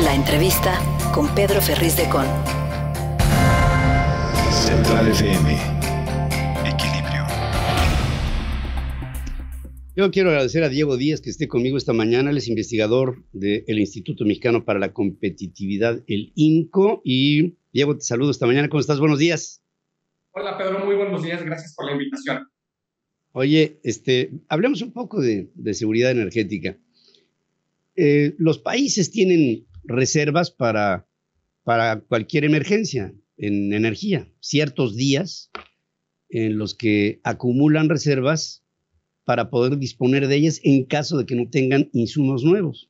La entrevista con Pedro Ferriz de Con. Central FM. Equilibrio. Yo quiero agradecer a Diego Díaz que esté conmigo esta mañana. Él es investigador del Instituto Mexicano para la Competitividad, el INCO. Y Diego, te saludo esta mañana. ¿Cómo estás? Buenos días. Hola Pedro, muy buenos días. Gracias por la invitación. Oye, hablemos un poco de seguridad energética. Los países tienen reservas para cualquier emergencia en energía, ciertos días en los que acumulan reservas para poder disponer de ellas en caso de que no tengan insumos nuevos.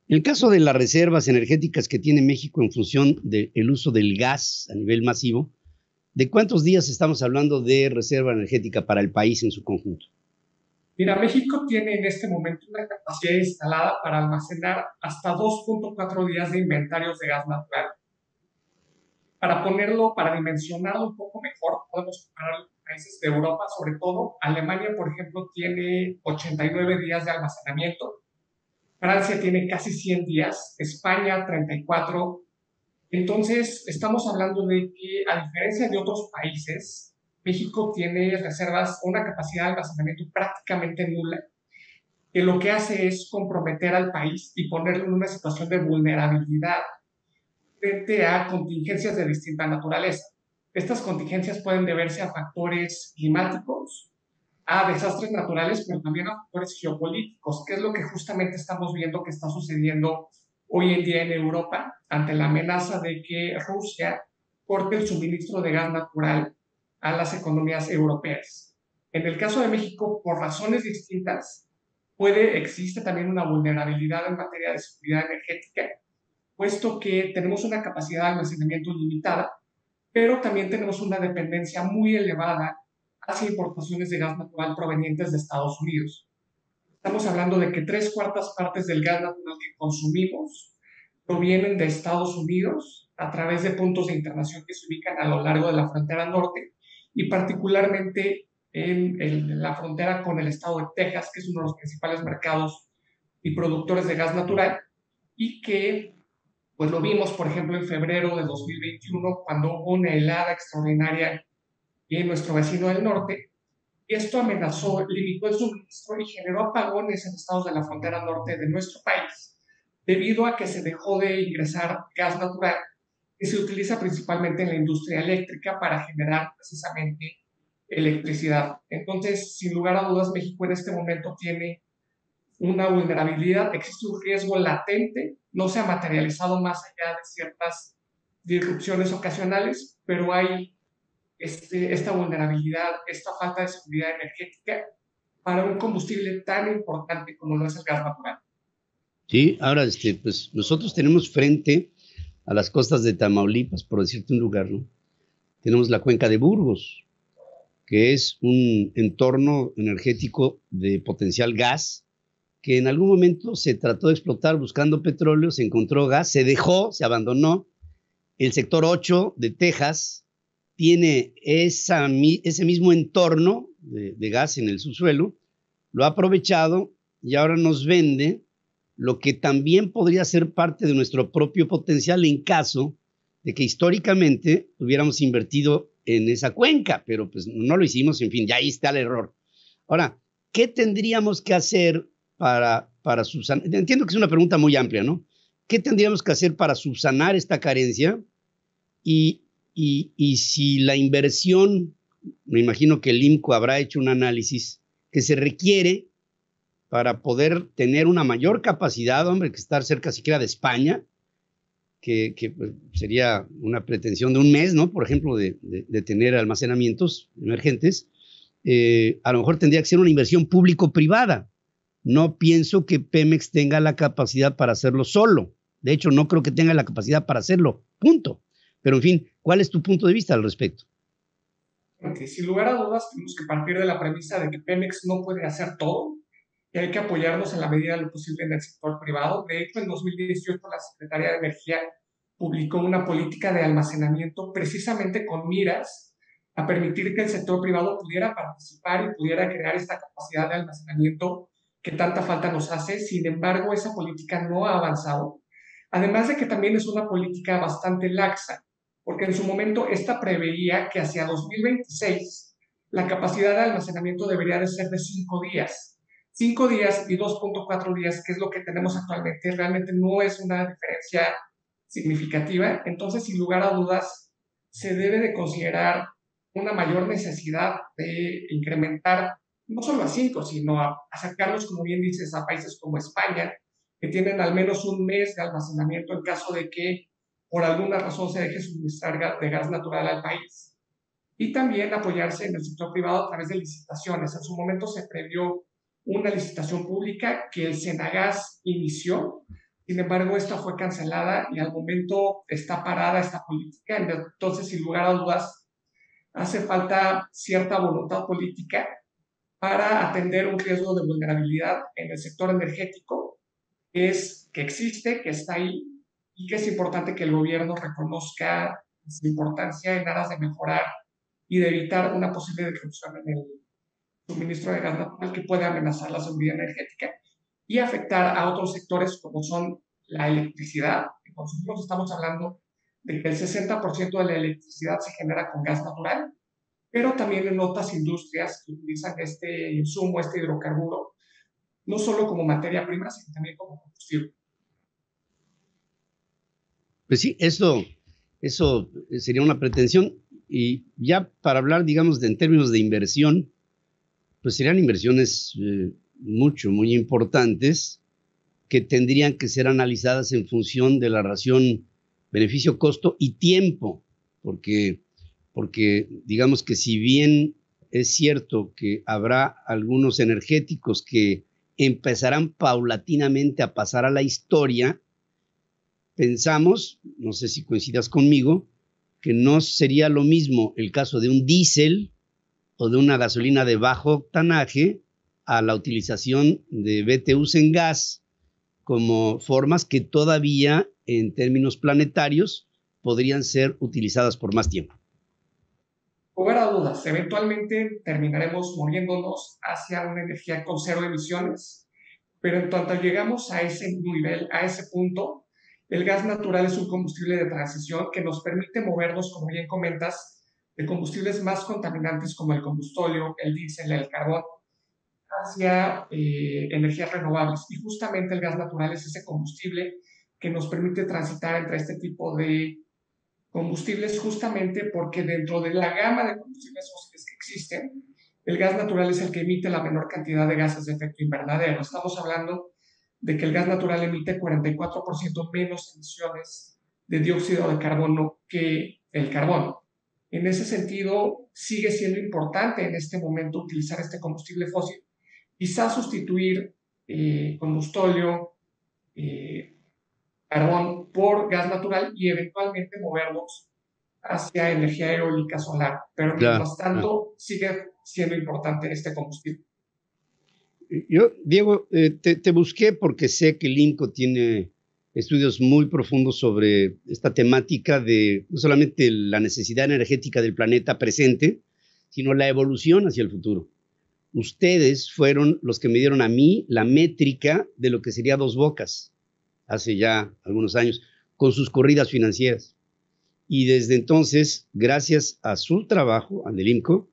En el caso de las reservas energéticas que tiene México en función del uso del gas a nivel masivo, ¿de cuántos días estamos hablando de reserva energética para el país en su conjunto? Mira, México tiene en este momento una capacidad instalada para almacenar hasta 2.4 días de inventarios de gas natural. Para dimensionarlo un poco mejor, podemos comparar los países de Europa, sobre todo Alemania, por ejemplo, tiene 89 días de almacenamiento, Francia tiene casi 100 días, España 34. Entonces, estamos hablando de que, a diferencia de otros países, México tiene reservas, una capacidad de almacenamiento prácticamente nula, que lo que hace es comprometer al país y ponerlo en una situación de vulnerabilidad frente a contingencias de distinta naturaleza. Estas contingencias pueden deberse a factores climáticos, a desastres naturales, pero también a factores geopolíticos, que es lo que justamente estamos viendo que está sucediendo hoy en día en Europa ante la amenaza de que Rusia corte el suministro de gas natural a las economías europeas. En el caso de México, por razones distintas, existe también una vulnerabilidad en materia de seguridad energética, puesto que tenemos una capacidad de almacenamiento limitada, pero también tenemos una dependencia muy elevada hacia importaciones de gas natural provenientes de Estados Unidos. Estamos hablando de que 3/4 partes del gas natural que consumimos provienen de Estados Unidos a través de puntos de internación que se ubican a lo largo de la frontera norte y particularmente en la frontera con el estado de Texas, que es uno de los principales mercados y productores de gas natural, y que pues lo vimos, por ejemplo, en febrero de 2021, cuando hubo una helada extraordinaria en nuestro vecino del norte, y esto limitó el suministro y generó apagones en estados de la frontera norte de nuestro país, debido a que se dejó de ingresar gas natural, que se utiliza principalmente en la industria eléctrica para generar precisamente electricidad. Entonces, sin lugar a dudas, México en este momento tiene una vulnerabilidad, existe un riesgo latente, no se ha materializado más allá de ciertas disrupciones ocasionales, pero hay esta vulnerabilidad, esta falta de seguridad energética para un combustible tan importante como lo es el gas natural. Sí, ahora pues nosotros tenemos frente a las costas de Tamaulipas, por decirte un lugar, ¿no? Tenemos la cuenca de Burgos, que es un entorno energético de potencial gas, que en algún momento se trató de explotar buscando petróleo, se encontró gas, se dejó, se abandonó. El sector 8 de Texas tiene ese mismo entorno de gas en el subsuelo, lo ha aprovechado y ahora nos vende lo que también podría ser parte de nuestro propio potencial en caso de que históricamente hubiéramos invertido en esa cuenca, pero pues no lo hicimos, en fin, ya ahí está el error. Ahora, ¿qué tendríamos que hacer para subsanar? Entiendo que es una pregunta muy amplia, ¿no? ¿Qué tendríamos que hacer para subsanar esta carencia? Y si la inversión, me imagino que el INCO habrá hecho un análisis que se requiere para poder tener una mayor capacidad, hombre, que estar cerca siquiera de España, que pues, sería una pretensión de un mes, ¿no? Por ejemplo, de tener almacenamientos emergentes. A lo mejor tendría que ser una inversión público-privada. No pienso que Pemex tenga la capacidad para hacerlo solo. De hecho, no creo que tenga la capacidad para hacerlo, punto. Pero, en fin, ¿cuál es tu punto de vista al respecto? Okay, sin lugar a dudas, tenemos que partir de la premisa de que Pemex no puede hacer todo y hay que apoyarnos en la medida de lo posible en el sector privado. De hecho, en 2018 la Secretaría de Energía publicó una política de almacenamiento precisamente con miras a permitir que el sector privado pudiera participar y pudiera crear esta capacidad de almacenamiento que tanta falta nos hace. Sin embargo, esa política no ha avanzado. Además de que también es una política bastante laxa, porque en su momento esta preveía que hacia 2026 la capacidad de almacenamiento debería de ser de 5 días. 5 días y 2.4 días, que es lo que tenemos actualmente, realmente no es una diferencia significativa. Entonces, sin lugar a dudas, se debe de considerar una mayor necesidad de incrementar no solo a 5, sino a sacarlos, como bien dices, a países como España, que tienen al menos un mes de almacenamiento en caso de que por alguna razón se deje suministrar de gas natural al país. Y también apoyarse en el sector privado a través de licitaciones. En su momento se previó una licitación pública que el Senagas inició, sin embargo esta fue cancelada y al momento está parada esta política. Entonces, sin lugar a dudas, hace falta cierta voluntad política para atender un riesgo de vulnerabilidad en el sector energético, que existe, que está ahí, y que es importante que el gobierno reconozca su importancia en aras de mejorar y de evitar una posible disrupción en el suministro de gas natural que puede amenazar la seguridad energética y afectar a otros sectores como son la electricidad. Nosotros estamos hablando de que el 60% de la electricidad se genera con gas natural, pero también en otras industrias que utilizan este insumo, este hidrocarburo, no solo como materia prima, sino también como combustible. Pues sí, eso sería una pretensión. Y ya para hablar, digamos, en términos de inversión, pues serían inversiones muy importantes que tendrían que ser analizadas en función de la relación beneficio, costo y tiempo, porque digamos que si bien es cierto que habrá algunos energéticos que empezarán paulatinamente a pasar a la historia, pensamos, no sé si coincidas conmigo, que no sería lo mismo el caso de un diésel o de una gasolina de bajo octanaje a la utilización de BTUs en gas como formas que todavía en términos planetarios podrían ser utilizadas por más tiempo. Sin lugar a dudas, eventualmente terminaremos moviéndonos hacia una energía con cero emisiones, pero en tanto llegamos a ese nivel, a ese punto, el gas natural es un combustible de transición que nos permite movernos, como bien comentas, de combustibles más contaminantes como el combustóleo, el diésel, el carbón, hacia energías renovables. Y justamente el gas natural es ese combustible que nos permite transitar entre este tipo de combustibles, justamente porque dentro de la gama de combustibles fósiles que existen, el gas natural es el que emite la menor cantidad de gases de efecto invernadero. Estamos hablando de que el gas natural emite 44% menos emisiones de dióxido de carbono que el carbón. En ese sentido, sigue siendo importante en este momento utilizar este combustible fósil, quizás sustituir combustóleo, carbón por gas natural y eventualmente movernos hacia energía eólica solar. Pero mientras tanto, sigue siendo importante este combustible. Yo, Diego, te busqué porque sé que el INCO tiene estudios muy profundos sobre esta temática de no solamente la necesidad energética del planeta presente, sino la evolución hacia el futuro. Ustedes fueron los que me dieron a mí la métrica de lo que sería Dos Bocas hace ya algunos años, con sus corridas financieras. Y desde entonces, gracias a su trabajo, al del INCO,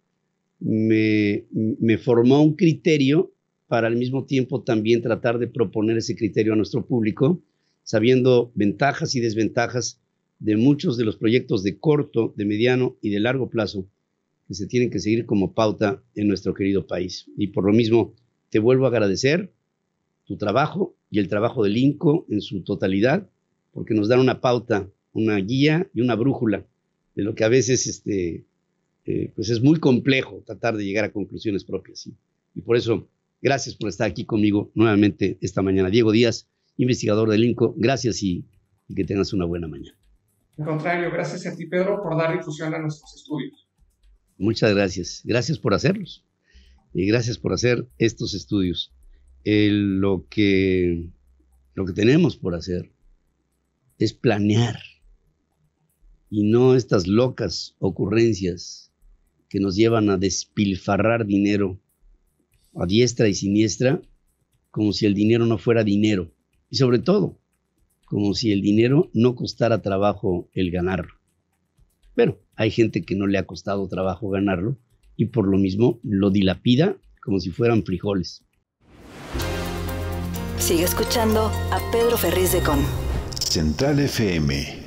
me formó un criterio para al mismo tiempo también tratar de proponer ese criterio a nuestro público, sabiendo ventajas y desventajas de muchos de los proyectos de corto, de mediano y de largo plazo que se tienen que seguir como pauta en nuestro querido país. Y por lo mismo, te vuelvo a agradecer tu trabajo y el trabajo del INCO en su totalidad, porque nos dan una pauta, una guía y una brújula de lo que a veces pues es muy complejo tratar de llegar a conclusiones propias. ¿Sí? Y por eso, gracias por estar aquí conmigo nuevamente esta mañana. Diego Díaz, investigador del INCO, gracias y que tengas una buena mañana. Al contrario, gracias a ti, Pedro, por dar difusión a nuestros estudios. Muchas gracias. Gracias por hacerlos. Y gracias por hacer estos estudios. Lo que tenemos por hacer es planear y no estas locas ocurrencias que nos llevan a despilfarrar dinero a diestra y siniestra como si el dinero no fuera dinero y sobre todo como si el dinero no costara trabajo el ganarlo. Pero hay gente que no le ha costado trabajo ganarlo y por lo mismo lo dilapida como si fueran frijoles. Sigue escuchando a Pedro Ferriz de Con. Central FM.